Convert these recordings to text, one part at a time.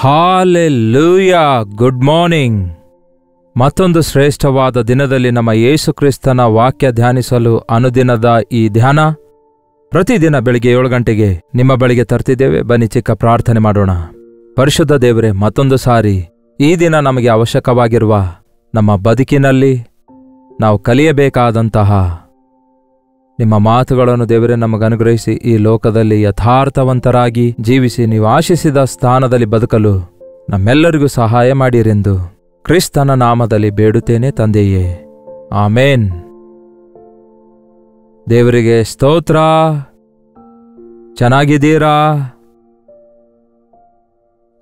Hallelujah. Good morning. ಮತ್ತೊಂದು ಶ್ರೇಷ್ಠವಾದ ದಿನದಲ್ಲಿ ನಮ್ಮ ಯೇಸು ಕ್ರಿಸ್ತನ ವಾಕ್ಯ ಧ್ಯಾನಿಸಲು ಅನುದಿನದ ಈ ಧ್ಯಾನ ಪ್ರತಿದಿನ ಬೆಳಿಗ್ಗೆ 7 ಗಂಟೆಗೆ ನಿಮ್ಮ ಬಳಿಗೆ ತರ್ತಿದ್ದೇವೆ. ಬನ್ನಿ ಚಿಕ್ಕ ಪ್ರಾರ್ಥನೆ ಮಾಡೋಣ. ಪರಿಶುದ್ಧ ದೇವರೇ, ಮತ್ತೊಂದು ಸಾರಿ ಈ ದಿನ ನಮಗೆ ಅವಶ್ಯಕವಾಗಿರುವ ನಮ್ಮ ಬದುಕಿನಲ್ಲಿ ನಾವು ಕಲಿಯಬೇಕಾದಂತಹ ನಿಮ್ಮ ಮಾತುಗಳನ್ನು ದೇವರೇ ನಮಗನುಗ್ರಹಿಸಿ ಈ ಲೋಕದಲ್ಲಿ ಯಥಾರ್ಥವಂತರಾಗಿ ಜೀವಿಸಿ ನೀವು ಆಶಿಸಿದ ಸ್ಥಾನದಲ್ಲಿ ಬದುಕಲು ನಮ್ಮೆಲ್ಲರಿಗೂ ಸಹಾಯ ಮಾಡಿರೆಂದು ಕ್ರಿಸ್ತನ ನಾಮದಲ್ಲಿ ಬೇಡುತ್ತೇನೆ ತಂದೆಯೇ, ಆಮೇನ್. ದೇವರಿಗೆ ಸ್ತೋತ್ರ. ಚೆನ್ನಾಗಿದ್ದೀರಾ?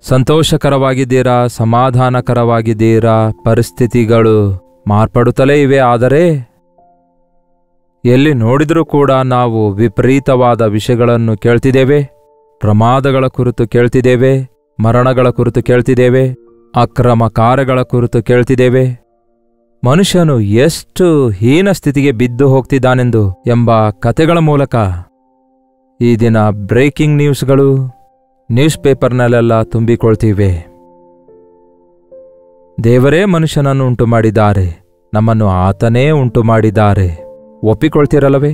ಸಂತೋಷಕರವಾಗಿದ್ದೀರಾ? ಸಮಾಧಾನಕರವಾಗಿದ್ದೀರಾ? ಪರಿಸ್ಥಿತಿಗಳು ಮಾರ್ಪಡುತ್ತಲೇ ಇವೆ. ಆದರೆ ಎಲ್ಲಿ ನೋಡಿದರೂ ಕೂಡ ನಾವು ವಿಪರೀತವಾದ ವಿಷಯಗಳನ್ನು ಕೇಳ್ತಿದ್ದೇವೆ. ಪ್ರಮಾದಗಳ ಕುರಿತು ಕೇಳ್ತಿದ್ದೇವೆ, ಮರಣಗಳ ಕುರಿತು ಕೇಳ್ತಿದ್ದೇವೆ, ಅಕ್ರಮ ಕಾರ್ಯಗಳ ಕುರಿತು ಕೇಳ್ತಿದ್ದೇವೆ. ಮನುಷ್ಯನು ಎಷ್ಟು ಹೀನ ಸ್ಥಿತಿಗೆ ಬಿದ್ದು ಹೋಗ್ತಿದ್ದಾನೆಂದು ಎಂಬ ಕಥೆಗಳ ಮೂಲಕ ಈ ದಿನ ಬ್ರೇಕಿಂಗ್ ನ್ಯೂಸ್ಗಳು ನ್ಯೂಸ್ ಪೇಪರ್ನಲ್ಲೆಲ್ಲ ತುಂಬಿಕೊಳ್ತಿವೆ. ದೇವರೇ ಮನುಷ್ಯನನ್ನು ಉಂಟು ಮಾಡಿದ್ದಾರೆ, ನಮ್ಮನ್ನು ಆತನೇ ಉಂಟು ಮಾಡಿದ್ದಾರೆ. ಒಪ್ಪಿಕೊಳ್ತಿರಲ್ಲವೇ?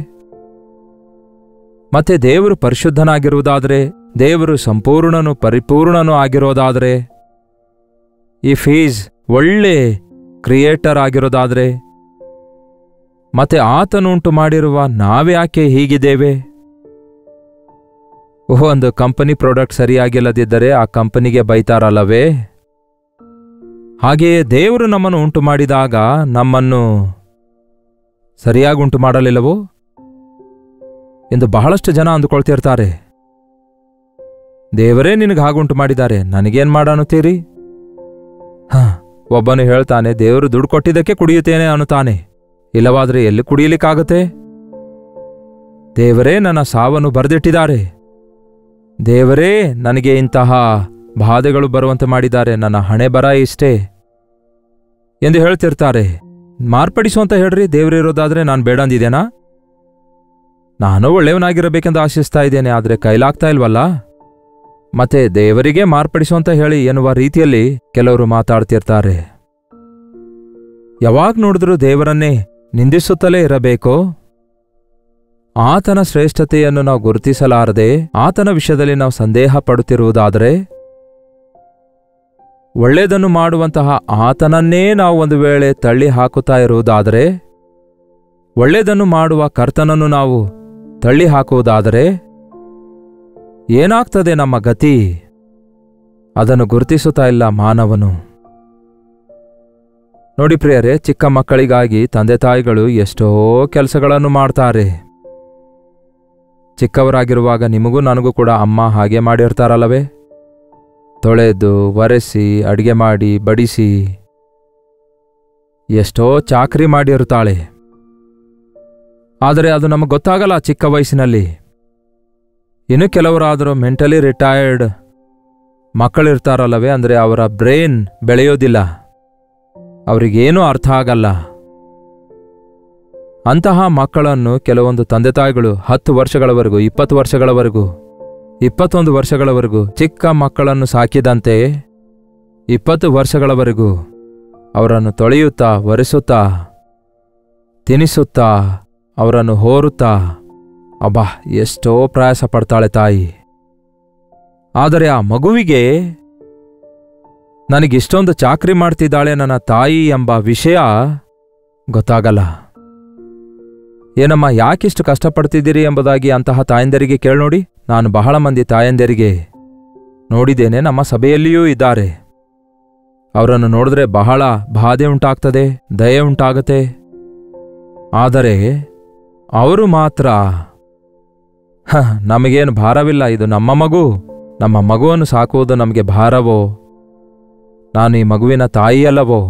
ಮತ್ತೆ ದೇವರು ಪರಿಶುದ್ಧನಾಗಿರುವುದಾದರೆ, ದೇವರು ಸಂಪೂರ್ಣನು ಪರಿಪೂರ್ಣನೂ ಆಗಿರೋದಾದರೆ, ಇಫ್ ಈಸ್ ಒಳ್ಳೆ ಕ್ರಿಯೇಟರ್ ಆಗಿರೋದಾದರೆ, ಮತ್ತೆ ಆತನು ಉಂಟು ಮಾಡಿರುವ ನಾವ್ಯಾಕೆ ಹೀಗಿದ್ದೇವೆ? ಒಂದು ಕಂಪನಿ ಪ್ರಾಡಕ್ಟ್ ಸರಿಯಾಗಿಲ್ಲದಿದ್ದರೆ ಆ ಕಂಪನಿಗೆ ಬೈತಾರಲ್ಲವೇ? ಹಾಗೆಯೇ ದೇವರು ನಮ್ಮನ್ನು ಉಂಟು ಮಾಡಿದಾಗ ನಮ್ಮನ್ನು ಸರಿಯಾಗಿ ಉಂಟು ಮಾಡಲಿಲ್ಲವೋ ಎಂದು ಬಹಳಷ್ಟು ಜನ ಅಂದುಕೊಳ್ತಿರ್ತಾರೆ. ದೇವರೇ ನಿನಗೆ ಹಾಗುಂಟು ಮಾಡಿದ್ದಾರೆ, ನನಗೇನ್ ಮಾಡನ್ನುತ್ತೀರಿ? ಒಬ್ಬನು ಹೇಳ್ತಾನೆ, ದೇವರು ದುಡ್ಡು ಕೊಟ್ಟಿದ್ದಕ್ಕೆ ಕುಡಿಯುತ್ತೇನೆ ಅನ್ನುತ್ತಾನೆ. ಇಲ್ಲವಾದ್ರೆ ಎಲ್ಲಿ ಕುಡಿಯಲಿಕ್ಕಾಗತ್ತೆ? ದೇವರೇ ನನ್ನ ಸಾವನ್ನು ಬರೆದಿಟ್ಟಿದ್ದಾರೆ, ದೇವರೇ ನನಗೆ ಇಂತಹ ಬಾಧೆಗಳು ಬರುವಂತೆ ಮಾಡಿದ್ದಾರೆ, ನನ್ನ ಹಣೆ ಬರ ಇಷ್ಟೇ ಎಂದು ಹೇಳ್ತಿರ್ತಾರೆ. ಮಾರ್ಪಡಿಸುವಂತ ಹೇಳ್ರಿ. ದೇವರಿರೋದಾದ್ರೆ ನಾನು ಬೇಡ ಅಂದಿದ್ದೇನಾ? ನಾನು ಒಳ್ಳೆಯವನಾಗಿರಬೇಕೆಂದು ಆಶಿಸ್ತಾ ಇದ್ದೇನೆ, ಆದರೆ ಕೈಲಾಗ್ತಾ ಇಲ್ವಲ್ಲ. ಮತ್ತೆ ದೇವರಿಗೆ ಮಾರ್ಪಡಿಸುವಂತ ಹೇಳಿ ಎನ್ನುವ ರೀತಿಯಲ್ಲಿ ಕೆಲವರು ಮಾತಾಡ್ತಿರ್ತಾರೆ. ಯಾವಾಗ ನೋಡಿದ್ರೂ ದೇವರನ್ನೇ ನಿಂದಿಸುತ್ತಲೇ ಇರಬೇಕೋ? ಆತನ ಶ್ರೇಷ್ಠತೆಯನ್ನು ನಾವು ಗುರುತಿಸಲಾರದೆ ಆತನ ವಿಷಯದಲ್ಲಿ ನಾವು ಸಂದೇಹ ಪಡುತ್ತಿರುವುದಾದರೆ, ಒಳ್ಳೆಯದನ್ನು ಮಾಡುವಂತಹ ಆತನನ್ನೇ ನಾವು ಒಂದು ವೇಳೆ ತಳ್ಳಿ ಹಾಕುತ್ತಾ ಇರುವುದಾದರೆ, ಒಳ್ಳೆಯದನ್ನು ಮಾಡುವ ಕರ್ತನನ್ನು ನಾವು ತಳ್ಳಿ ಹಾಕುವುದಾದರೆ ಏನಾಗ್ತದೆ ನಮ್ಮ ಗತಿ? ಅದನ್ನು ಗುರುತಿಸುತ್ತಾ ಇಲ್ಲ ಮಾನವನು. ನೋಡಿ ಪ್ರಿಯರೇ, ಚಿಕ್ಕ ಮಕ್ಕಳಿಗಾಗಿ ತಂದೆ ತಾಯಿಗಳು ಎಷ್ಟೋ ಕೆಲಸಗಳನ್ನು ಮಾಡ್ತಾರೆ. ಚಿಕ್ಕವರಾಗಿರುವಾಗ ನಿಮಗೂ ನನಗೂ ಕೂಡ ಅಮ್ಮ ಹಾಗೆ ಮಾಡಿರ್ತಾರಲ್ಲವೇ? ತೊಳೆದು ಒರೆಸಿ ಅಡಿಗೆ ಮಾಡಿ ಬಡಿಸಿ ಎಷ್ಟೋ ಚಾಕ್ರಿ ಮಾಡಿರುತ್ತಾಳೆ. ಆದರೆ ಅದು ನಮಗೆ ಗೊತ್ತಾಗಲ್ಲ ಚಿಕ್ಕ ವಯಸ್ಸಿನಲ್ಲಿ. ಇನ್ನು ಕೆಲವರಾದರೂ ಮೆಂಟಲಿ ರಿಟೈರ್ಡ್ ಮಕ್ಕಳಿರ್ತಾರಲ್ಲವೇ, ಅಂದರೆ ಅವರ ಬ್ರೈನ್ ಬೆಳೆಯೋದಿಲ್ಲ, ಅವರಿಗೇನೂ ಅರ್ಥ ಆಗಲ್ಲ. ಅಂತಹ ಮಕ್ಕಳನ್ನು ಕೆಲವೊಂದು ತಂದೆ ತಾಯಿಗಳು 10 ವರ್ಷಗಳವರೆಗೂ 20 ವರ್ಷಗಳವರೆಗೂ 21 ವರ್ಷಗಳವರೆಗೂ ಚಿಕ್ಕ ಮಕ್ಕಳನ್ನು ಸಾಕಿದಂತೆ 20 ವರ್ಷಗಳವರೆಗೂ ಅವರನ್ನು ತೊಳೆಯುತ್ತಾ ಒರೆಸುತ್ತಾ ತಿನಿಸುತ್ತಾ ಅವರನ್ನು ಹೋರುತ್ತಾ ಅಬ್ಬಾ ಎಷ್ಟೋ ಪ್ರಯಾಸ ಪಡ್ತಾಳೆ ತಾಯಿ. ಆದರೆ ಆ ಮಗುವಿಗೆ ನನಗಿಷ್ಟೊಂದು ಚಾಕ್ರಿ ಮಾಡ್ತಿದ್ದಾಳೆ ನನ್ನ ತಾಯಿ ಎಂಬ ವಿಷಯ ಗೊತ್ತಾಗಲ್ಲ. ಏನಮ್ಮ ಯಾಕಿಷ್ಟು ಕಷ್ಟಪಡ್ತಿದ್ದೀರಿ ಎಂಬುದಾಗಿ ಅಂತಹ ತಾಯಂದಿರಿಗೆ ಕೇಳ್ನೋಡಿ. ನಾನು ಬಹಳ ಮಂದಿ ತಾಯಂದಿರಿಗೆ ನೋಡಿದ್ದೇನೆ, ನಮ್ಮ ಸಭೆಯಲ್ಲಿಯೂ ಇದ್ದಾರೆ. ಅವರನ್ನು ನೋಡಿದ್ರೆ ಬಹಳ ಬಾಧೆ ಉಂಟಾಗ್ತದೆ, ದಯೆ ಉಂಟಾಗತ್ತೆ. ಆದರೆ ಅವರು ಮಾತ್ರ ನಮಗೇನು ಭಾರವಿಲ್ಲ, ಇದು ನಮ್ಮ ಮಗು, ನಮ್ಮ ಮಗುವನ್ನು ಸಾಕುವುದು ನಮಗೆ ಭಾರವೋ, ನಾನು ಈ ಮಗುವಿನ ತಾಯಿಯಲ್ಲವೋ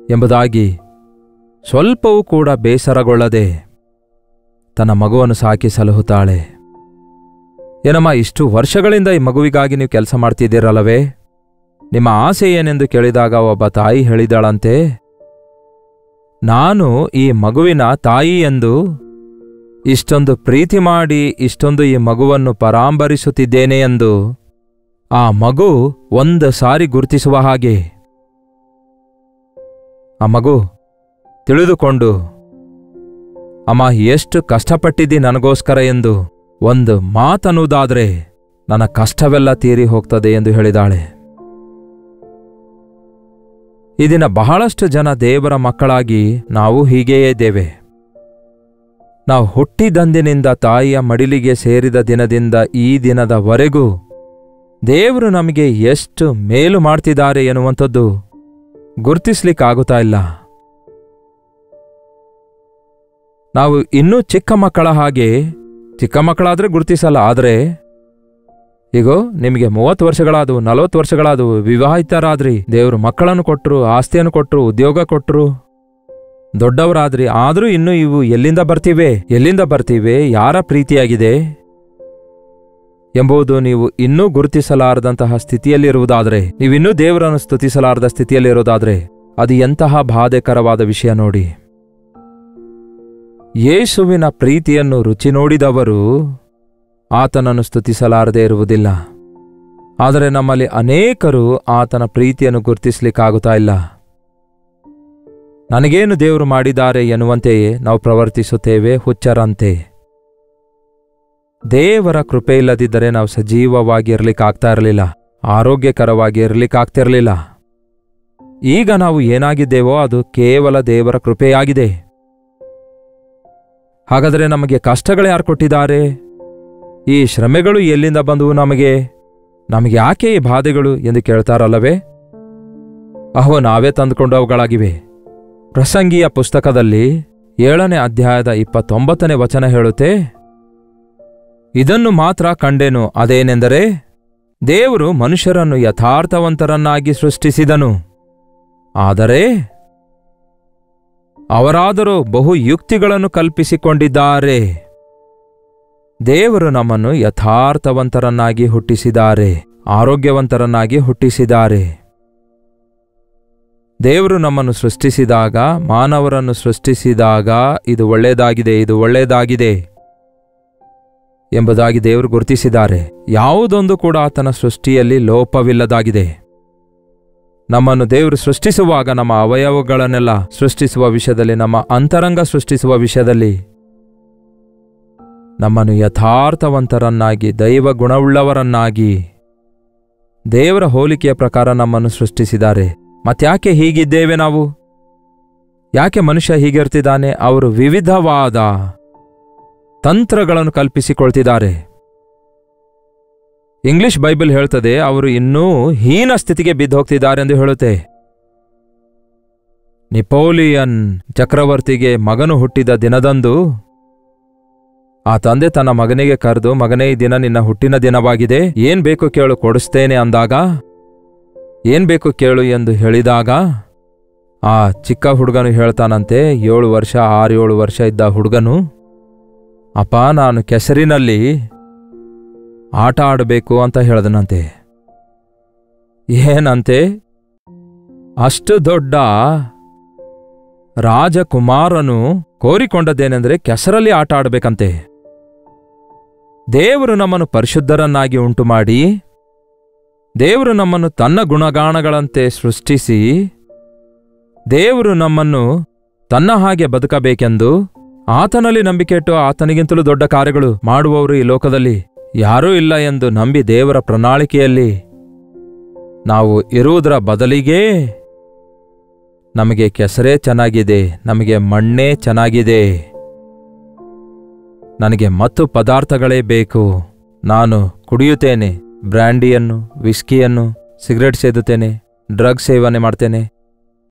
ಎಂಬುದಾಗಿ ಸ್ವಲ್ಪವೂ ಕೂಡ ಬೇಸರಗೊಳ್ಳದೆ ತನ್ನ ಮಗುವನ್ನು ಸಾಕಿ ಸಲಹುತ್ತಾಳೆ. ಏನಮ್ಮ, ಇಷ್ಟು ವರ್ಷಗಳಿಂದ ಈ ಮಗುವಿಗಾಗಿ ನೀವು ಕೆಲಸ ಮಾಡ್ತಿದ್ದೀರಲ್ಲವೇ? ನಿಮ್ಮ ಆಸೆ ಏನೆಂದು ಕೇಳಿದಾಗ ಒಬ್ಬ ತಾಯಿ ಹೇಳಿದಳಂತೆ, ನಾನು ಈ ಮಗುವಿನ ತಾಯಿ ಎಂದು ಇಷ್ಟೊಂದು ಪ್ರೀತಿ ಮಾಡಿ ಇಷ್ಟೊಂದು ಈ ಮಗುವನ್ನು ಪರಾಂಬರಿಸುತ್ತಿದ್ದೇನೆ ಎಂದು ಆ ಮಗು ಒಂದು ಸಾರಿ ಗುರುತಿಸುವ ಹಾಗೆ ಆ ಮಗು ತಿಳಿದುಕೊಂಡು, ಅಮ್ಮ ಎಷ್ಟು ಕಷ್ಟಪಟ್ಟಿದ್ದಿ ನನಗೋಸ್ಕರ ಎಂದು ಒಂದು ಮಾತನ್ನುವುದಾದ್ರೆ ನನ್ನ ಕಷ್ಟವೆಲ್ಲ ತೀರಿ ಹೋಗ್ತದೆ ಎಂದು ಹೇಳಿದಾಳೆ. ಈ ದಿನ ಬಹಳಷ್ಟು ಜನ ದೇವರ ಮಕ್ಕಳಾಗಿ ನಾವು ಹೀಗೆಯೇ ಇದ್ದೇವೆ. ನಾವು ಹುಟ್ಟಿದಂದಿನಿಂದ ತಾಯಿಯ ಮಡಿಲಿಗೆ ಸೇರಿದ ದಿನದಿಂದ ಈ ದಿನದವರೆಗೂ ದೇವರು ನಮಗೆ ಎಷ್ಟು ಮೇಲು ಮಾಡ್ತಿದ್ದಾರೆ ಎನ್ನುವಂಥದ್ದು ಗುರುತಿಸ್ಲಿಕ್ಕಾಗುತ್ತಾ ಇಲ್ಲ. ನಾವು ಇನ್ನೂ ಚಿಕ್ಕ ಮಕ್ಕಳ ಹಾಗೆ, ಚಿಕ್ಕ ಮಕ್ಕಳಾದ್ರೆ ಗುರುತಿಸಲ್ಲ, ಆದರೆ ಈಗೋ ನಿಮಗೆ 30 ವರ್ಷಗಳಾದವು, 40 ವರ್ಷಗಳಾದವು, ವಿವಾಹಿತರಾದ್ರಿ, ದೇವರು ಮಕ್ಕಳನ್ನು ಕೊಟ್ಟರು, ಆಸ್ತಿಯನ್ನು ಕೊಟ್ಟರು, ಉದ್ಯೋಗ ಕೊಟ್ಟರು, ದೊಡ್ಡವರಾದ್ರಿ, ಆದರೂ ಇನ್ನೂ ಇವು ಎಲ್ಲಿಂದ ಬರ್ತಿವೆ, ಯಾರ ಪ್ರೀತಿಯಾಗಿದೆ ಎಂಬುದು ನೀವು ಇನ್ನೂ ಗುರುತಿಸಲಾರದಂತಹ ಸ್ಥಿತಿಯಲ್ಲಿರುವುದಾದರೆ, ನೀವಿನ್ನೂ ದೇವರನ್ನು ಸ್ತುತಿಸಲಾರದ ಸ್ಥಿತಿಯಲ್ಲಿರುವುದಾದರೆ ಅದು ಎಂತಹ ಬಾಧೆಕರವಾದ ವಿಷಯ ನೋಡಿ. ಯೇಸುವಿನ ಪ್ರೀತಿಯನ್ನು ರುಚಿ ನೋಡಿದವರು ಆತನನ್ನು ಸ್ತುತಿಸಲಾರದೇ ಇರುವುದಿಲ್ಲ. ಆದರೆ ನಮ್ಮಲ್ಲಿ ಅನೇಕರು ಆತನ ಪ್ರೀತಿಯನ್ನು ಗುರುತಿಸಲಿಕ್ಕಾಗುತ್ತಾ ಇಲ್ಲ. ನನಗೇನು ದೇವರು ಮಾಡಿದ್ದಾರೆ ಎನ್ನುವಂತೆಯೇ ನಾವು ಪ್ರವರ್ತಿಸುತ್ತೇವೆ, ಹುಚ್ಚರಂತೆ. ದೇವರ ಕೃಪೆ ಇಲ್ಲದಿದ್ದರೆ ನಾವು ಸಜೀವವಾಗಿ ಇರಲಿಕ್ಕಾಗ್ತಾ ಇರಲಿಲ್ಲ, ಆರೋಗ್ಯಕರವಾಗಿ ಇರಲಿಕ್ಕಾಗ್ತಿರಲಿಲ್ಲ. ಈಗ ನಾವು ಏನಾಗಿದ್ದೇವೋ ಅದು ಕೇವಲ ದೇವರ ಕೃಪೆಯಾಗಿದೆ. ಹಾಗಾದರೆ ನಮಗೆ ಕಷ್ಟಗಳು ಯಾರು ಕೊಟ್ಟಿದ್ದಾರೆ? ಈ ಶ್ರಮೆಗಳು ಎಲ್ಲಿಂದ ಬಂದವು? ನಮಗೆ ಯಾಕೆ ಈ ಬಾಧೆಗಳು ಎಂದು ಕೇಳ್ತಾರಲ್ಲವೇ? ಅಹೋ, ನಾವೇ ತಂದುಕೊಂಡು ಅವುಗಳಾಗಿವೆ. ಪ್ರಸಂಗಿಯ ಪುಸ್ತಕದಲ್ಲಿ 7ನೇ ಅಧ್ಯಾಯದ 29ನೇ ವಚನ ಹೇಳುತ್ತೆ, ಇದನ್ನು ಮಾತ್ರ ಕಂಡೆನು, ಅದೇನೆಂದರೆ ದೇವರು ಮನುಷ್ಯರನ್ನು ಯಥಾರ್ಥವಂತರನ್ನಾಗಿ ಸೃಷ್ಟಿಸಿದನು, ಆದರೆ ಅವರಾದರೂ ಬಹು ಯುಕ್ತಿಗಳನ್ನು ಕಲ್ಪಿಸಿಕೊಂಡಿದ್ದಾರೆ. ದೇವರು ನಮ್ಮನ್ನು ಯಥಾರ್ಥವಂತರನ್ನಾಗಿ ಹುಟ್ಟಿಸಿದ್ದಾರೆ, ಆರೋಗ್ಯವಂತರನ್ನಾಗಿ ಹುಟ್ಟಿಸಿದ್ದಾರೆ. ದೇವರು ನಮ್ಮನ್ನು ಸೃಷ್ಟಿಸಿದಾಗ, ಮಾನವರನ್ನು ಸೃಷ್ಟಿಸಿದಾಗ ಇದು ಒಳ್ಳೆಯದಾಗಿದೆ ಎಂಬುದಾಗಿ ದೇವರು ಗುರುತಿಸಿದ್ದಾರೆ. ಯಾವುದೊಂದು ಕೂಡ ಆತನ ಸೃಷ್ಟಿಯಲ್ಲಿ ಲೋಪವಿಲ್ಲದಾಗಿದೆ. ನಮ್ಮನ್ನು ದೇವರು ಸೃಷ್ಟಿಸುವಾಗ ನಮ್ಮ ಅವಯವಗಳನ್ನೆಲ್ಲ ಸೃಷ್ಟಿಸುವ ವಿಷಯದಲ್ಲಿ, ನಮ್ಮ ಅಂತರಂಗ ಸೃಷ್ಟಿಸುವ ವಿಷಯದಲ್ಲಿ ನಮ್ಮನ್ನು ಯಥಾರ್ಥವಂತರನ್ನಾಗಿ, ದೈವ ಗುಣವುಳ್ಳವರನ್ನಾಗಿ, ದೇವರ ಹೋಲಿಕೆಯ ಪ್ರಕಾರ ನಮ್ಮನ್ನು ಸೃಷ್ಟಿಸಿದ್ದಾರೆ. ಮತ್ತ್ಯಾಕೆ ಹೀಗಿದ್ದೇವೆ ನಾವು? ಯಾಕೆ ಮನುಷ್ಯ ಹೀಗಿರ್ತಿದ್ದಾನೆ? ಅವರು ವಿವಿಧವಾದ ತಂತ್ರಗಳನ್ನು ಕಲ್ಪಿಸಿಕೊಳ್ತಿದ್ದಾರೆ. ಇಂಗ್ಲಿಷ್ ಬೈಬಲ್ ಹೇಳ್ತದೆ, ಅವರು ಇನ್ನೂ ಹೀನ ಸ್ಥಿತಿಗೆ ಬಿದ್ದು ಹೋಗ್ತಿದ್ದಾರೆ ಎಂದು ಹೇಳುತ್ತೆ. ನೆಪೋಲಿಯನ್ ಚಕ್ರವರ್ತಿಗೆ ಮಗನು ಹುಟ್ಟಿದ ದಿನದಂದು ಆ ತಂದೆ ತನ್ನ ಮಗನಿಗೆ ಕರೆದು, ಮಗನೇ, ಈ ದಿನ ನಿನ್ನ ಹುಟ್ಟಿನ ದಿನವಾಗಿದೆ, ಏನ್ ಬೇಕು ಕೇಳು ಕೊಡಿಸ್ತೇನೆ ಅಂದಾಗ, ಏನ್ ಬೇಕು ಕೇಳು ಎಂದು ಹೇಳಿದಾಗ ಆ ಚಿಕ್ಕ ಹುಡುಗನು ಹೇಳ್ತಾನಂತೆ, 7 ವರ್ಷ 6-7 ವರ್ಷ ಇದ್ದ ಹುಡುಗನು, ಅಪ್ಪ, ನಾನು ಕೆಸರಿನಲ್ಲಿ ಆಟ ಆಡಬೇಕು ಅಂತ ಹೇಳ್ದನಂತೆ. ಏನಂತೆ? ಅಷ್ಟು ದೊಡ್ಡ ರಾಜಕುಮಾರನು ಕೋರಿಕೊಂಡದ್ದೇನೆಂದರೆ ಕೆಸರಲ್ಲಿ ಆಟ ಆಡಬೇಕಂತೆ. ದೇವರು ನಮ್ಮನ್ನು ಪರಿಶುದ್ಧರನ್ನಾಗಿ ಉಂಟು ಮಾಡಿ, ದೇವರು ನಮ್ಮನ್ನು ತನ್ನ ಗುಣಗಾಣಗಳಂತೆ ಸೃಷ್ಟಿಸಿ, ದೇವರು ನಮ್ಮನ್ನು ತನ್ನ ಹಾಗೆ ಬದುಕಬೇಕೆಂದು ಆತನಲ್ಲಿ ನಂಬಿಕೆಯಿಟ್ಟು ಆತನಿಗಿಂತಲೂ ದೊಡ್ಡ ಕಾರ್ಯಗಳು ಮಾಡುವವರು ಈ ಲೋಕದಲ್ಲಿ ಯಾರೂ ಇಲ್ಲ ಎಂದು ನಂಬಿ ದೇವರ ಪ್ರಣಾಳಿಕೆಯಲ್ಲಿ ನಾವು ಇರುವುದರ ಬದಲಿಗೆ ನಮಗೆ ಕೆಸರೇ ಚೆನ್ನಾಗಿದೆ, ನಮಗೆ ಮಣ್ಣೇ ಚೆನ್ನಾಗಿದೆ, ನನಗೆ ಮತ್ತು ಪದಾರ್ಥಗಳೇ ಬೇಕು, ನಾನು ಕುಡಿಯುತ್ತೇನೆ, ಬ್ರ್ಯಾಂಡಿಯನ್ನು, ವಿಸ್ಕಿಯನ್ನು, ಸಿಗರೆಟ್ ಸೇದುತ್ತೇನೆ, ಡ್ರಗ್ ಸೇವನೆ ಮಾಡ್ತೇನೆ.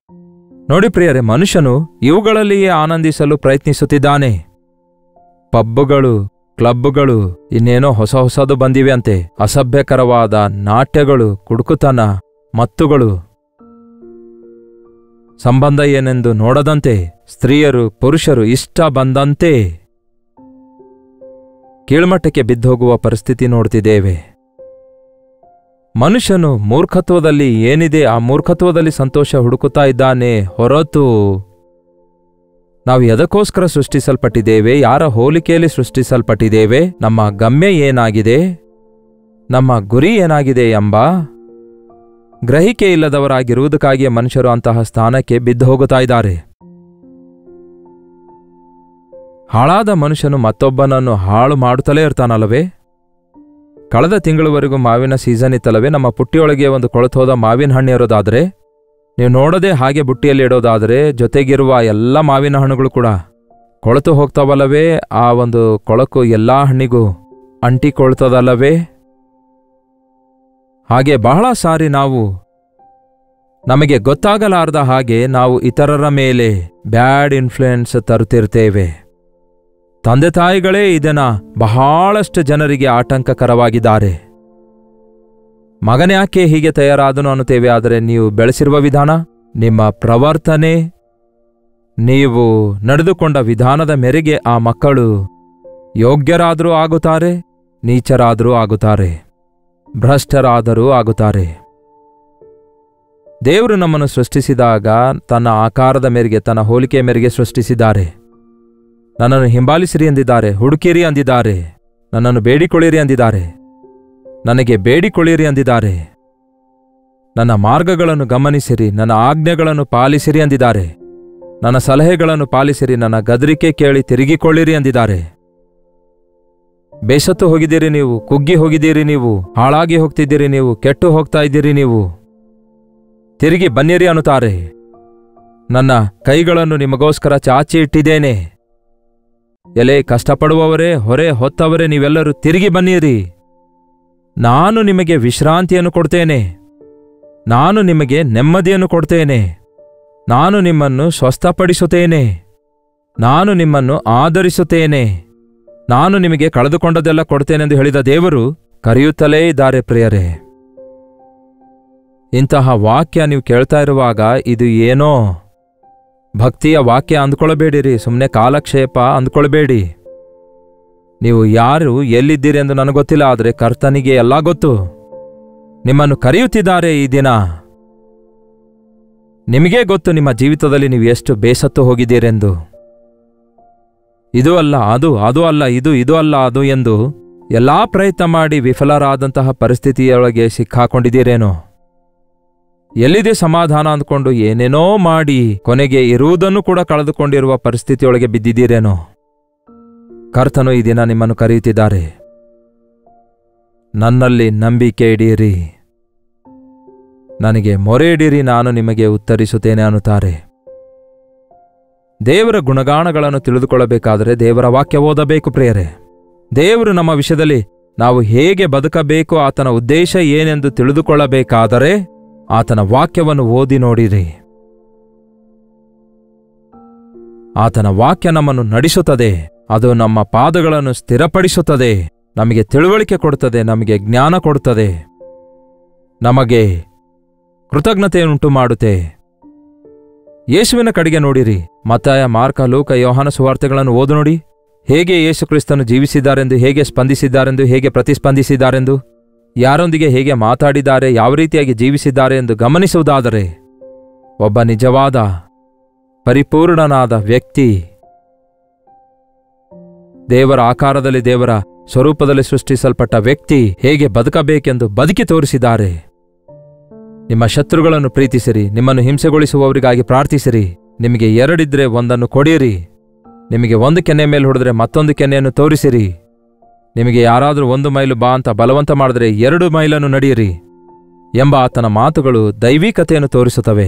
ನೋಡಿ ಪ್ರಿಯರೇ, ಮನುಷ್ಯನು ಇವುಗಳಲ್ಲಿಯೇ ಆನಂದಿಸಲು ಪ್ರಯತ್ನಿಸುತ್ತಿದ್ದಾನೆ. ಪಬ್ಬುಗಳು, ಕ್ಲಬ್ಗಳು, ಇನ್ನೇನೋ ಹೊಸದು ಬಂದಿವೆ ಅಂತೆ. ಅಸಭ್ಯಕರವಾದ ನಾಟ್ಯಗಳು, ಕುಡುಕುತನ, ಮತ್ತುಗಳು, ಸಂಬಂಧ ಏನೆಂದು ನೋಡದಂತೆ ಸ್ತ್ರೀಯರು ಪುರುಷರು ಇಷ್ಟ ಬಂದಂತೆ ಕೀಳ್ಮಟ್ಟಕ್ಕೆ ಬಿದ್ದೋಗುವ ಪರಿಸ್ಥಿತಿ ನೋಡ್ತಿದ್ದೇವೆ. ಮನುಷ್ಯನು ಮೂರ್ಖತ್ವದಲ್ಲಿ ಏನಿದೆ ಆ ಮೂರ್ಖತ್ವದಲ್ಲಿ ಸಂತೋಷ ಹುಡುಕುತ್ತಾ ಇದ್ದಾನೆ ಹೊರತು ನಾವು ಎದಕ್ಕೋಸ್ಕರ ಸೃಷ್ಟಿಸಲ್ಪಟ್ಟಿದ್ದೇವೆ, ಯಾರ ಹೋಲಿಕೆಯಲ್ಲಿ ಸೃಷ್ಟಿಸಲ್ಪಟ್ಟಿದ್ದೇವೆ, ನಮ್ಮ ಗಮ್ಯ ಏನಾಗಿದೆ, ನಮ್ಮ ಗುರಿ ಏನಾಗಿದೆ ಎಂಬ ಗ್ರಹಿಕೆ ಇಲ್ಲದವರಾಗಿರುವುದಕ್ಕಾಗಿಯೇ ಮನುಷ್ಯರು ಅಂತಹ ಸ್ಥಾನಕ್ಕೆ ಬಿದ್ದು ಹೋಗುತ್ತಾ ಇದ್ದಾರೆ. ಹಾಳಾದ ಮನುಷ್ಯನು ಮತ್ತೊಬ್ಬನನ್ನು ಹಾಳು ಮಾಡುತ್ತಲೇ ಇರ್ತಾನಲ್ಲವೇ? ಕಳೆದ ತಿಂಗಳವರೆಗೂ ಮಾವಿನ ಸೀಸನ್ ಇತ್ತಲ್ಲವೇ? ನಮ್ಮ ಪುಟ್ಟಿಯೊಳಗೆ ಒಂದು ಕೊಳೆತೋದ ಮಾವಿನ ಹಣ್ಣು ಇರೋದಾದರೆ ನೀವು ನೋಡದೆ ಹಾಗೆ ಬುಟ್ಟಿಯಲ್ಲಿ ಇಡೋದಾದರೆ ಜೊತೆಗಿರುವ ಎಲ್ಲ ಮಾವಿನ ಹಣ್ಣುಗಳು ಕೂಡ ಕೊಳೆತು ಹೋಗ್ತಾವಲ್ಲವೇ? ಆ ಒಂದು ಕೊಳಕು ಎಲ್ಲ ಹಣ್ಣಿಗೂ ಅಂಟಿಕೊಳ್ತದಲ್ಲವೇ? ಹಾಗೆ ಬಹಳ ಸಾರಿ ನಮಗೆ ಗೊತ್ತಾಗಲಾರ್ದ ಹಾಗೆ ನಾವು ಇತರರ ಮೇಲೆ ಬ್ಯಾಡ್ ಇನ್ಫ್ಲುಯೆನ್ಸ್ ತರುತ್ತಿರ್ತೇವೆ. ತಂದೆ ತಾಯಿಗಳೇ ಇದನ್ನ ಬಹಳಷ್ಟು ಜನರಿಗೆ ಆತಂಕಕರವಾಗಿದ್ದಾರೆ. ಮಗನ್ಯಾಕೆ ಹೀಗೆ ತಯಾರಾದನು ಅನ್ನುತ್ತೇವೆ. ಆದರೆ ನೀವು ಬೆಳೆಸಿರುವ ವಿಧಾನ, ನಿಮ್ಮ ಪ್ರವರ್ತನೆ, ನೀವು ನಡೆದುಕೊಂಡ ವಿಧಾನದ ಮೇರೆಗೆ ಆ ಮಕ್ಕಳು ಯೋಗ್ಯರಾದರೂ ಆಗುತ್ತಾರೆ, ನೀಚರಾದರೂ ಆಗುತ್ತಾರೆ, ಭ್ರಷ್ಟರಾದರೂ ಆಗುತ್ತಾರೆ. ದೇವರು ನಮ್ಮನ್ನು ಸೃಷ್ಟಿಸಿದಾಗ ತನ್ನ ಆಕಾರದ ಮೇರೆಗೆ, ತನ್ನ ಹೋಲಿಕೆಯ ಮೇರೆಗೆ ಸೃಷ್ಟಿಸಿದ್ದಾರೆ. ನನ್ನನ್ನು ಹಿಂಬಾಲಿಸಿರಿ ಎಂದಿದ್ದಾರೆ, ಹುಡುಕಿರಿ ಅಂದಿದ್ದಾರೆ, ನನ್ನನ್ನು ಬೇಡಿಕೊಳ್ಳಿರಿ ಅಂದಿದ್ದಾರೆ, ನನಗೆ ಬೇಡಿಕೊಳ್ಳಿರಿ ಅಂದಿದ್ದಾರೆ, ನನ್ನ ಮಾರ್ಗಗಳನ್ನು ಗಮನಿಸಿರಿ, ನನ್ನ ಆಜ್ಞೆಗಳನ್ನು ಪಾಲಿಸಿರಿ ಅಂದಿದ್ದಾರೆ, ನನ್ನ ಸಲಹೆಗಳನ್ನು ಪಾಲಿಸಿರಿ, ನನ್ನ ಗದರಿಕೆ ಕೇಳಿ ತಿರುಗಿಕೊಳ್ಳಿರಿ ಅಂದಿದ್ದಾರೆ. ಬೇಸತ್ತು ಹೋಗಿದ್ದೀರಿ ನೀವು, ಕುಗ್ಗಿ ಹೋಗಿದ್ದೀರಿ ನೀವು, ಹಾಳಾಗಿ ಹೋಗ್ತಿದ್ದೀರಿ ನೀವು, ಕೆಟ್ಟು ಹೋಗ್ತಾ ಇದ್ದೀರಿ ನೀವು, ತಿರುಗಿ ಬನ್ನಿರಿ ಅನ್ನುತ್ತಾರೆ. ನನ್ನ ಕೈಗಳನ್ನು ನಿಮಗೋಸ್ಕರ ಚಾಚಿ ಇಟ್ಟಿದ್ದೇನೆ. ಎಲೆ ಕಷ್ಟಪಡುವವರೇ, ಹೊರೆ ಹೊತ್ತವರೇ, ನೀವೆಲ್ಲರೂ ತಿರುಗಿ ಬನ್ನಿರಿ. ನಾನು ನಿಮಗೆ ವಿಶ್ರಾಂತಿಯನ್ನು ಕೊಡ್ತೇನೆ, ನಾನು ನಿಮಗೆ ನೆಮ್ಮದಿಯನ್ನು ಕೊಡ್ತೇನೆ, ನಾನು ನಿಮ್ಮನ್ನು ಸ್ವಸ್ಥಪಡಿಸುತ್ತೇನೆ, ನಾನು ನಿಮ್ಮನ್ನು ಆದರಿಸುತ್ತೇನೆ, ನಾನು ನಿಮಗೆ ಕಳೆದುಕೊಂಡದೆಲ್ಲ ಕೊಡ್ತೇನೆಂದು ಹೇಳಿದ ದೇವರು ಕರೆಯುತ್ತಲೇ ಇದ್ದಾರೆ. ಪ್ರಿಯರೇ, ಇಂತಹ ವಾಕ್ಯ ನೀವು ಕೇಳ್ತಾ ಇರುವಾಗ ಇದು ಏನೋ ಭಕ್ತಿಯ ವಾಕ್ಯ ಅಂದ್ಕೊಳ್ಬೇಡಿರಿ, ಸುಮ್ಮನೆ ಕಾಲಕ್ಷೇಪ ಅಂದ್ಕೊಳ್ಬೇಡಿ. ನೀವು ಯಾರು ಎಲ್ಲಿದ್ದೀರಿ ಎಂದು ನನಗೆ ಗೊತ್ತಿಲ್ಲ, ಆದರೆ ಕರ್ತನಿಗೆ ಎಲ್ಲ ಗೊತ್ತು. ನಿಮ್ಮನ್ನು ಕರೆಯುತ್ತಿದ್ದಾರೆ ಈ ದಿನ. ನಿಮಗೇ ಗೊತ್ತು ನಿಮ್ಮ ಜೀವಿತದಲ್ಲಿ ನೀವು ಎಷ್ಟು ಬೇಸತ್ತು ಹೋಗಿದ್ದೀರೆಂದು. ಇದು ಅಲ್ಲ ಅದು, ಅದು ಅಲ್ಲ ಇದು, ಇದು ಅಲ್ಲ ಅದು ಎಂದು ಎಲ್ಲಾ ಪ್ರಯತ್ನ ಮಾಡಿ ವಿಫಲರಾದಂತಹ ಪರಿಸ್ಥಿತಿಯೊಳಗೆ ಸಿಕ್ಕಾಕೊಂಡಿದ್ದೀರೇನೋ. ಎಲ್ಲಿದೆ ಸಮಾಧಾನ ಅಂದ್ಕೊಂಡು ಏನೇನೋ ಮಾಡಿ ಕೊನೆಗೆ ಇರುವುದನ್ನು ಕೂಡ ಕಳೆದುಕೊಂಡಿರುವ ಪರಿಸ್ಥಿತಿಯೊಳಗೆ ಬಿದ್ದಿದ್ದೀರೇನೋ. ಕರ್ತನು ಈ ದಿನ ನಿಮ್ಮನ್ನು ಕರೆಯುತ್ತಿದ್ದಾರೆ. ನನ್ನಲ್ಲಿ ನಂಬಿಕೆ ಇಡೀರಿ, ನನಗೆ ಮೊರೆ ಇಡಿರಿ, ನಾನು ನಿಮಗೆ ಉತ್ತರಿಸುತ್ತೇನೆ ಅನ್ನುತ್ತಾರೆ. ದೇವರ ಗುಣಗಾನಗಳನ್ನು ತಿಳಿದುಕೊಳ್ಳಬೇಕಾದರೆ ದೇವರ ವಾಕ್ಯ ಓದಬೇಕು. ಪ್ರಿಯರೇ, ದೇವರು ನಮ್ಮ ವಿಷಯದಲ್ಲಿ ನಾವು ಹೇಗೆ ಬದುಕಬೇಕು, ಆತನ ಉದ್ದೇಶ ಏನೆಂದು ತಿಳಿದುಕೊಳ್ಳಬೇಕಾದರೆ ಆತನ ವಾಕ್ಯವನ್ನು ಓದಿ ನೋಡಿರಿ. ಆತನ ವಾಕ್ಯ ನಮ್ಮನ್ನು ನಡೆಸುತ್ತದೆ, ಅದು ನಮ್ಮ ಪಾದಗಳನ್ನು ಸ್ಥಿರಪಡಿಸುತ್ತದೆ, ನಮಗೆ ತಿಳುವಳಿಕೆ ಕೊಡುತ್ತದೆ, ನಮಗೆ ಜ್ಞಾನ ಕೊಡುತ್ತದೆ, ನಮಗೆ ಕೃತಜ್ಞತೆಯನ್ನುಂಟು ಮಾಡುತ್ತೆ. ಯೇಸುವಿನ ಕಡೆಗೆ ನೋಡಿರಿ. ಮತ್ತಾಯ, ಮಾರ್ಕ, ಲೂಕ, ಯೋಹಾನ ಸುವಾರ್ತೆಗಳನ್ನು ಓದು ನೋಡಿ. ಹೇಗೆ ಯೇಸು ಕ್ರಿಸ್ತನು ಜೀವಿಸಿದ್ದಾರೆಂದು, ಹೇಗೆ ಸ್ಪಂದಿಸಿದ್ದಾರೆಂದು, ಹೇಗೆ ಪ್ರತಿಸ್ಪಂದಿಸಿದ್ದಾರೆಂದು, ಯಾರೊಂದಿಗೆ ಹೇಗೆ ಮಾತಾಡಿದ್ದಾರೆ, ಯಾವ ರೀತಿಯಾಗಿ ಜೀವಿಸಿದ್ದಾರೆ ಎಂದು ಗಮನಿಸುವುದಾದರೆ ಒಬ್ಬ ನಿಜವಾದ ಪರಿಪೂರ್ಣನಾದ ವ್ಯಕ್ತಿ, ದೇವರ ಆಕಾರದಲ್ಲಿ ದೇವರ ಸ್ವರೂಪದಲ್ಲಿ ಸೃಷ್ಟಿಸಲ್ಪಟ್ಟ ವ್ಯಕ್ತಿ ಹೇಗೆ ಬದುಕಬೇಕೆಂದು ಬದುಕಿ ತೋರಿಸಿದ್ದಾರೆ. ನಿಮ್ಮ ಶತ್ರುಗಳನ್ನು ಪ್ರೀತಿಸಿರಿ, ನಿಮ್ಮನ್ನು ಹಿಂಸೆಗೊಳಿಸುವವರಿಗಾಗಿ ಪ್ರಾರ್ಥಿಸಿರಿ, ನಿಮಗೆ ಎರಡಿದ್ರೆ ಒಂದನ್ನು ಕೊಡಿರಿ, ನಿಮಗೆ ಒಂದು ಕೆನ್ನೆ ಮೇಲೆ ಹೊಡೆದ್ರೆ ಮತ್ತೊಂದು ಕೆನ್ನೆಯನ್ನು ತೋರಿಸಿರಿ, ನಿಮಗೆ ಯಾರಾದರೂ 1 ಮೈಲು ಬಾ ಅಂತ ಬಲವಂತ ಮಾಡಿದ್ರೆ 2 ಮೈಲನ್ನು ನಡೆಯಿರಿ ಎಂಬ ಆತನ ಮಾತುಗಳು ದೈವಿಕತೆಯನ್ನು ತೋರಿಸುತ್ತವೆ.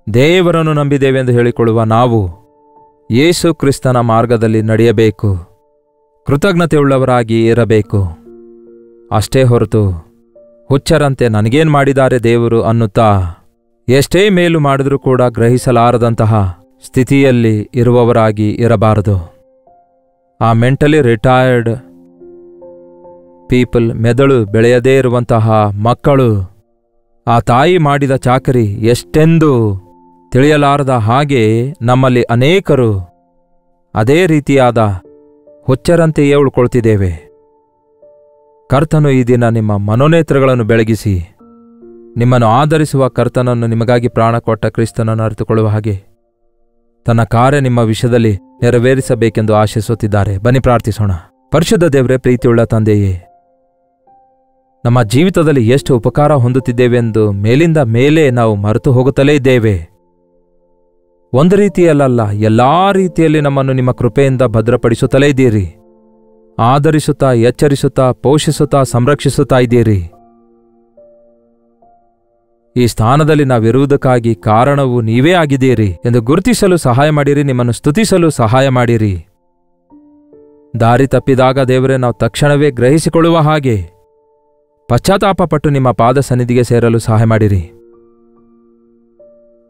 ದೇವರನ್ನು ನಂಬಿದ್ದೇವೆ ಎಂದು ಹೇಳಿಕೊಳ್ಳುವ ನಾವು ಯೇಸು ಕ್ರಿಸ್ತನ ಮಾರ್ಗದಲ್ಲಿ ನಡೆಯಬೇಕು, ಕೃತಜ್ಞತೆಯುಳ್ಳವರಾಗಿ ಇರಬೇಕು. ಅಷ್ಟೇ ಹೊರತು ಹುಚ್ಚರಂತೆ ನನಗೇನು ಮಾಡಿದ್ದಾರೆ ದೇವರು ಅನ್ನುತ್ತಾ ಎಷ್ಟೇ ಮೇಲು ಮಾಡಿದರೂ ಕೂಡ ಗ್ರಹಿಸಲಾರದಂತಹ ಸ್ಥಿತಿಯಲ್ಲಿ ಇರುವವರಾಗಿ ಇರಬಾರದು. ಆ ಮೆಂಟಲಿ ರಿಟೈರ್ಡ್ ಪೀಪಲ್, ಮೆದುಳು ಬೆಳೆಯದೇ ಇರುವಂತಹ ಮಕ್ಕಳು, ಆ ತಾಯಿ ಮಾಡಿದ ಚಾಕರಿ ಎಷ್ಟೆಂದು ತಿಳಿಯಲಾರದ ಹಾಗೆ ನಮ್ಮಲ್ಲಿ ಅನೇಕರು ಅದೇ ರೀತಿಯಾದ ಹುಚ್ಚರಂತೆಯೇ ಉಳ್ಕೊಳ್ತಿದ್ದೇವೆ. ಕರ್ತನು ಈ ದಿನ ನಿಮ್ಮ ಮನೋನೇತ್ರಗಳನ್ನು ಬೆಳಗಿಸಿ ನಿಮ್ಮನ್ನು ಆಧರಿಸುವ ಕರ್ತನನ್ನು, ನಿಮಗಾಗಿ ಪ್ರಾಣ ಕೊಟ್ಟ ಕ್ರಿಸ್ತನನ್ನು ಅರಿತುಕೊಳ್ಳುವ ಹಾಗೆ ತನ್ನ ಕಾರ್ಯ ನಿಮ್ಮ ವಿಷಯದಲ್ಲಿ ನೆರವೇರಿಸಬೇಕೆಂದು ಆಶಿಸುತ್ತಿದ್ದಾರೆ. ಬನ್ನಿ ಪ್ರಾರ್ಥಿಸೋಣ. ಪರಿಶುದ್ಧ ದೇವರೇ, ಪ್ರೀತಿಯುಳ್ಳ ತಂದೆಯೇ, ನಮ್ಮ ಜೀವಿತದಲ್ಲಿ ಎಷ್ಟು ಉಪಕಾರ ಹೊಂದುತ್ತಿದ್ದೇವೆಂದು ಮೇಲಿಂದ ಮೇಲೆ ನಾವು ಮರೆತು ಹೋಗುತ್ತಲೇ ಇದ್ದೇವೆ. ಒಂದು ರೀತಿಯಲ್ಲ, ಎಲ್ಲಾ ರೀತಿಯಲ್ಲಿ ನಮ್ಮನ್ನು ನಿಮ್ಮ ಕೃಪೆಯಿಂದ ಭದ್ರಪಡಿಸುತ್ತಲೇ ಇದ್ದೀರಿ. ಆದರಿಸುತ್ತಾ, ಎಚ್ಚರಿಸುತ್ತಾ, ಪೋಷಿಸುತ್ತಾ, ಸಂರಕ್ಷಿಸುತ್ತಾ ಇದ್ದೀರಿ. ಈ ಸ್ಥಾನದಲ್ಲಿ ನಾವಿರುವುದಕ್ಕಾಗಿ ಕಾರಣವು ನೀವೇ ಆಗಿದ್ದೀರಿ ಎಂದು ಗುರುತಿಸಲು ಸಹಾಯ ಮಾಡಿರಿ. ನಿಮ್ಮನ್ನು ಸ್ತುತಿಸಲು ಸಹಾಯ ಮಾಡಿರಿ. ದಾರಿ ತಪ್ಪಿದಾಗ ದೇವರೇ, ನಾವು ತಕ್ಷಣವೇ ಗ್ರಹಿಸಿಕೊಳ್ಳುವ ಹಾಗೆ ಪಶ್ಚಾತ್ತಾಪಪಟ್ಟು ನಿಮ್ಮ ಪಾದ ಸನ್ನಿಧಿಗೆ ಸೇರಲು ಸಹಾಯ ಮಾಡಿರಿ.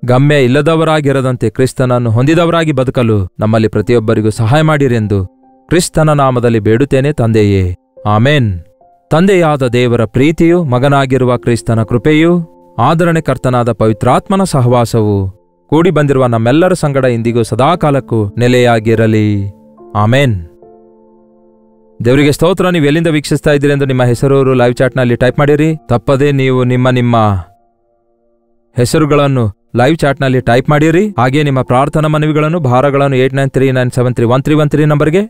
ಗಮ್ಯ ಇಲ್ಲದವರಾಗಿರದಂತೆ ಕ್ರಿಸ್ತನನ್ನು ಹೊಂದಿದವರಾಗಿ ಬದುಕಲು ನಮ್ಮಲ್ಲಿ ಪ್ರತಿಯೊಬ್ಬರಿಗೂ ಸಹಾಯ ಮಾಡಿರೆಂದು ಕ್ರಿಸ್ತನ ನಾಮದಲ್ಲಿ ಬೇಡುತ್ತೇನೆ ತಂದೆಯೇ, ಆಮೇನ್. ತಂದೆಯಾದ ದೇವರ ಪ್ರೀತಿಯು, ಮಗನಾಗಿರುವ ಕ್ರಿಸ್ತನ ಕೃಪೆಯೂ, ಆದರಣೆಕರ್ತನಾದ ಪವಿತ್ರಾತ್ಮನ ಸಹವಾಸವು ಕೂಡಿ ಬಂದಿರುವ ನಮ್ಮೆಲ್ಲರ ಸಂಗಡ ಇಂದಿಗೂ ಸದಾಕಾಲಕ್ಕೂ ನೆಲೆಯಾಗಿರಲಿ. ಆಮೇನ್. ದೇವರಿಗೆ ಸ್ತೋತ್ರ. ನೀವು ಎಲ್ಲಿಂದ ವೀಕ್ಷಿಸ್ತಾ ಇದ್ದೀರಿ ಎಂದು ನಿಮ್ಮ ಹೆಸರು ಲೈವ್ ಚಾಟ್ನಲ್ಲಿ ಟೈಪ್ ಮಾಡಿರಿ. ತಪ್ಪದೇ ನೀವು ನಿಮ್ಮ ಹೆಸರುಗಳನ್ನು ಲೈವ್ ಚಾಟ್ನಲ್ಲಿ ಟೈಪ್ ಮಾಡಿರಿ. ಹಾಗೆ ನಿಮ್ಮ ಪ್ರಾರ್ಥನಾ ಮನವಿಗಳನ್ನು, ಭಾರಗಳನ್ನು 8939731313 ನಂಬರ್ಗೆ,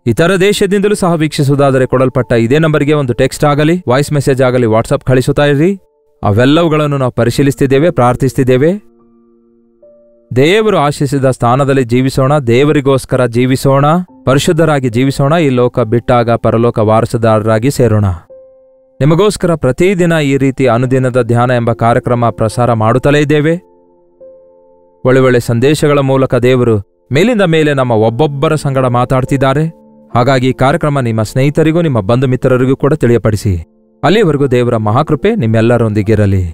ಇತರ ದೇಶದಿಂದಲೂ ಸಹ ವೀಕ್ಷಿಸುವುದಾದರೆ ಕೊಡಲ್ಪಟ್ಟ ಇದೇ ನಂಬರ್ಗೆ ಒಂದು ಟೆಕ್ಸ್ಟ್ ಆಗಲಿ, ವಾಯ್ಸ್ ಮೆಸೇಜ್ ಆಗಲಿ ವಾಟ್ಸಪ್ ಕಳಿಸುತ್ತಾ ಇರಿ. ಅವೆಲ್ಲವುಗಳನ್ನು ನಾವು ಪರಿಶೀಲಿಸ್ತಿದ್ದೇವೆ, ಪ್ರಾರ್ಥಿಸ್ತಿದ್ದೇವೆ. ದೇವರು ಆಶಿಸಿದ ಸ್ಥಾನದಲ್ಲಿ ಜೀವಿಸೋಣ, ದೇವರಿಗೋಸ್ಕರ ಜೀವಿಸೋಣ, ಪರಿಶುದ್ಧರಾಗಿ ಜೀವಿಸೋಣ. ಈ ಲೋಕ ಬಿಟ್ಟಾಗ ಪರಲೋಕ ವಾರಸುದಾರರಾಗಿ ಸೇರೋಣ. ನಿಮಗೋಸ್ಕರ ಪ್ರತಿದಿನ ಈ ರೀತಿ ಅನುದಿನದ ಧ್ಯಾನ ಎಂಬ ಕಾರ್ಯಕ್ರಮ ಪ್ರಸಾರ ಮಾಡುತ್ತಲೇ ಇದ್ದೇವೆ. ಒಳ್ಳೆ ಸಂದೇಶಗಳ ಮೂಲಕ ದೇವರು ಮೇಲಿಂದ ಮೇಲೆ ನಮ್ಮ ಒಬ್ಬೊಬ್ಬರ ಸಂಗಡ ಮಾತಾಡ್ತಿದ್ದಾರೆ. ಹಾಗಾಗಿ ಈ ಕಾರ್ಯಕ್ರಮ ನಿಮ್ಮ ಸ್ನೇಹಿತರಿಗೂ ನಿಮ್ಮ ಬಂಧು ಮಿತ್ರರಿಗೂ ಕೂಡ ತಿಳಿಯಪಡಿಸಿ. ಅಲ್ಲಿವರೆಗೂ ದೇವರ ಮಹಾಕೃಪೆ ನಿಮ್ಮೆಲ್ಲರೊಂದಿಗಿರಲಿ.